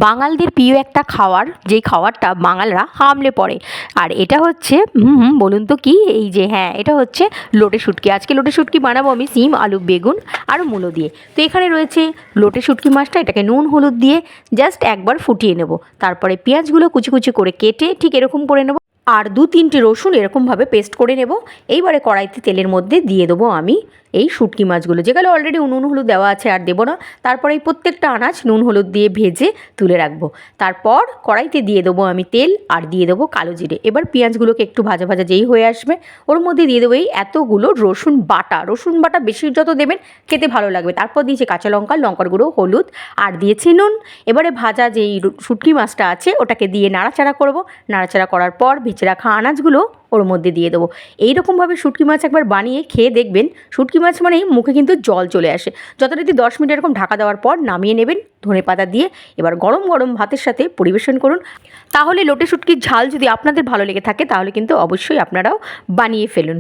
বাঙালদের প্রিয় একটা খাওয়ার, যেই খাওয়ারটা বাঙালরা হামলে পড়ে। আর এটা হচ্ছে বলুন তো কি, এই যে হ্যাঁ, এটা হচ্ছে লোটে শুটকি। আজকে লোটে শুটকি বানাবো আমি সিম, আলু, বেগুন আর মূলো দিয়ে। তো এখানে রয়েছে লোটে শুটকি মাছটা, এটাকে নুন হলুদ দিয়ে জাস্ট একবার ফুটিয়ে নেব। তারপরে পেঁয়াজগুলো কুচি কুচি করে কেটে ঠিক এরকম করে নেব, আর 2-3টে রসুন এরকমভাবে পেস্ট করে নেব। এইবারে কড়াইতে তেলের মধ্যে দিয়ে দেবো আমি এই শুটকি মাছগুলো, যেগুলো অলরেডি নুন হলুদ দেওয়া আছে, আর দেবো না। তারপরে এই প্রত্যেকটা আনাজ নুন হলুদ দিয়ে ভেজে তুলে রাখবো। তারপর কড়াইতে দিয়ে দেবো আমি তেল, আর দিয়ে দেবো কালো জিরে। এবার পেঁয়াজগুলোকে একটু ভাজা ভাজা যেই হয়ে আসবে, ওর মধ্যে দিয়ে দেবো এই এতগুলো রসুন বাটা। রসুন বাটা বেশি যত দেবেন খেতে ভালো লাগবে। তারপর দিয়েছি কাঁচা লঙ্কা, লঙ্কার গুঁড়ো, হলুদ, আর দিয়েছি নুন। এবারে ভাজা যেই শুটকি মাছটা আছে ওটাকে দিয়ে নাড়াচাড়া করব। নাড়াচাড়া করার পর ভেজে রাখা আনাজগুলো ওর মধ্যে দিয়ে দেবো। এইরকমভাবে শুটকি মাছ একবার বানিয়ে খেয়ে দেখবেন। শুটকি মাছ মানেই মুখে কিন্তু জল চলে আসে। যথারীতি 10 মিনিট এরকম ঢাকা দেওয়ার পর নামিয়ে নেবেন ধনেপাতা দিয়ে। এবার গরম গরম ভাতের সাথে পরিবেশন করুন। তাহলে লোটে শুটকির ঝাল যদি আপনাদের ভালো লেগে থাকে তাহলে কিন্তু অবশ্যই আপনারাও বানিয়ে ফেলুন।